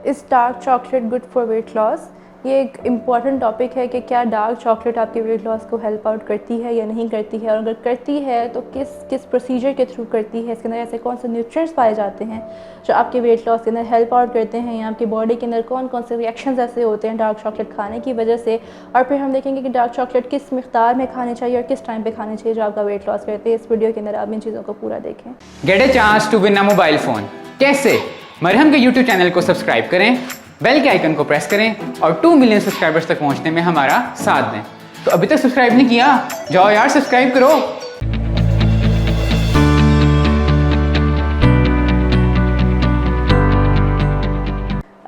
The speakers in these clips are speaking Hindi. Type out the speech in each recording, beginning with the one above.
Is dark chocolate good for weight loss? ये एक इम्पॉर्टेंट टॉपिक है कि क्या डार्क चॉकलेट आपके वेट लॉस को हेल्प आउट करती है या नहीं करती है, और अगर करती है तो किस किस प्रोसीजर के थ्रू करती है, इसके अंदर ऐसे कौन से न्यूट्रिएंट्स पाए जाते हैं जो आपके वेट लॉस के अंदर हेल्प आउट करते हैं, या आपकी बॉडी के अंदर कौन कौन से रिएक्शंस ऐसे होते हैं डार्क चॉकलेट खाने की वजह से। और फिर हम देखेंगे कि डार्क चॉकलेट किस मिक़दार में खाने चाहिए और किस टाइम पर खाने चाहिए जो आपका वेट लॉस करते हैं। इस वीडियो के अंदर आप इन चीज़ों को पूरा देखें। Get a chance to win a mobile phone. कैसे? मरहम के YouTube चैनल को सब्सक्राइब करें, बेल के आइकन को प्रेस करें और 2 मिलियन सब्सक्राइबर्स तक पहुंचने में हमारा साथ दें। तो अभी तक सब्सक्राइब नहीं किया? जाओ यार सब्सक्राइब करो।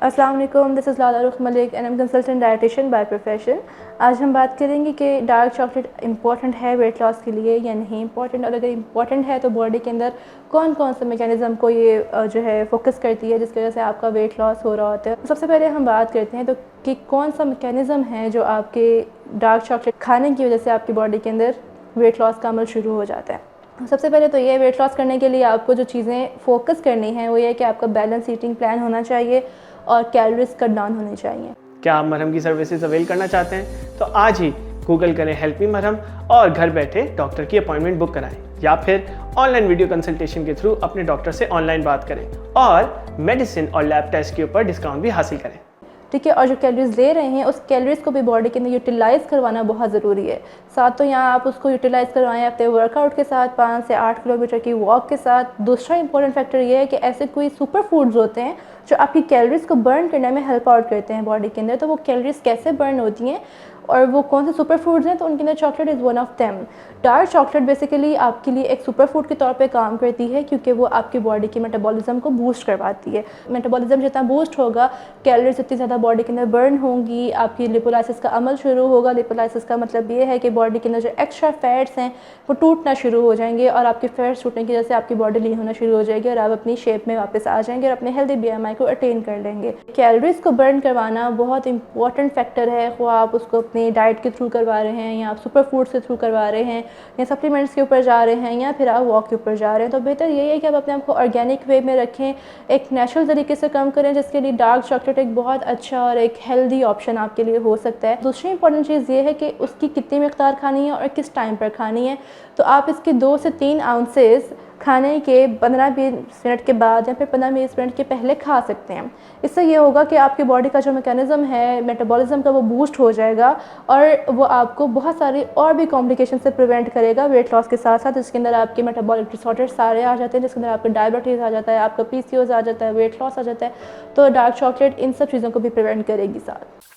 अस्सलाम वालेकुम, दिस इज़ लाला रुख Malik and I am consultant dietitian by profession. आज हम बात करेंगे कि डार्क चॉकलेट इंपॉर्टेंट है वेट लॉस के लिए या नहीं इंपॉर्टेंट, और अगर इंपॉर्टेंट है तो बॉडी के अंदर कौन कौन से मैकेनिज़्म को ये जो है फोकस करती है जिसकी वजह से आपका वेट लॉस हो रहा होता है। सबसे पहले हम बात करते हैं तो कि कौन सा मैकेनिज़्म है जो आपके डार्क चॉकलेट खाने की वजह से आपकी बॉडी के अंदर वेट लॉस का अमल शुरू हो जाता है। सबसे पहले तो ये वेट लॉस करने के लिए आपको जो चीज़ें फोकस करनी है वो ये कि आपका बैलेंस ईटिंग प्लान होना चाहिए और कैलोरीज कट डाउन होनी चाहिए। क्या आप मरहम की सर्विसेज अवेल करना चाहते हैं तो आज ही गूगल करें हेल्प मी मरहम और घर बैठे डॉक्टर की अपॉइंटमेंट बुक कराएं, या फिर ऑनलाइन वीडियो कंसल्टेशन के थ्रू अपने डॉक्टर से ऑनलाइन बात करें और मेडिसिन और लैब टेस्ट के ऊपर डिस्काउंट भी हासिल करें। ठीक है, और जो कैलोरीज ले रहे हैं उस कैलोरीज को भी बॉडी के अंदर यूटिलाइज़ करवाना बहुत ज़रूरी है। साथ तो यहाँ आप उसको यूटिलाइज़ करवाएं अपने वर्कआउट के साथ, 5 से 8 किलोमीटर की वॉक के साथ। दूसरा इंपॉर्टेंट फैक्टर ये है कि ऐसे कोई सुपर फूड्स होते हैं जो आपकी कैलोरीज को बर्न करने में हेल्प आउट करते हैं बॉडी के अंदर। तो वो कैलोरीज कैसे बर्न होती हैं और वो कौन से सुपर फूड्स हैं, तो उनके अंदर chocolate is one of them. Dark chocolate basically आपके लिए एक सुपर फूड के तौर पे काम करती है क्योंकि वो आपकी बॉडी के मेटाबॉलिज्म को बूस्ट करवाती है। मेटाबॉलिज्म जितना बूस्ट होगा, कैलोरीज इतनी ज़्यादा बॉडी के अंदर बर्न होंगी, आपकी लिपोलाइसिस का अमल शुरू होगा। लिपोलाइसिस का मतलब ये है कि बॉडी के अंदर जो एक्स्ट्रा फैट्स हैं वो टूटना शुरू हो जाएंगे, और आपके फैट्स टूटने की वजह से आपकी बॉडी लीन होना शुरू हो जाएगी और आप अपनी शेप में वापस आ जाएंगे और अपने हेल्दी BMI को अटेन कर लेंगे। कैलोरीज को बर्न करवाना बहुत इंपॉर्टेंट फैक्टर है, वो आप उसको अपनी डाइट के थ्रू करवा रहे हैं या आप सुपर फूड्स के थ्रू करवा रहे हैं या सप्लीमेंट्स के ऊपर जा रहे हैं या फिर आप वॉक के ऊपर जा रहे हैं। तो बेहतर यही है कि आप अपने आप को ऑर्गेनिक वे में रखें, एक नेचुरल तरीके से कम करें, जिसके लिए डार्क चॉकलेट एक बहुत अच्छा और एक हेल्दी ऑप्शन आपके लिए हो सकता है। दूसरी इंपॉर्टेंट चीज़ ये है कि उसकी कितनी मिक़दार खानी है और किस टाइम पर खानी है। तो आप इसके 2 से 3 आउंसेस खाने के 15-20 मिनट के बाद या फिर 15-20 मिनट के पहले खा सकते हैं। इससे ये होगा कि आपकी बॉडी का जो मैकेनिज़्म है मेटाबॉलिज्म का वो बूस्ट हो जाएगा और वो आपको बहुत सारी और भी कॉम्प्लिकेशन से प्रिवेंट करेगा वेट लॉस के साथ साथ। इसके अंदर आपके मेटाबॉलिक डिसऑर्डर्स सारे आ जाते हैं, जिसके अंदर आपका डायबिटीज़ आ जाता है, आपका PCOS आ जाता है, वेट लॉस आ जाता है। तो डार्क चॉकलेट इन सब चीज़ों को भी प्रिवेंट करेगी साथ।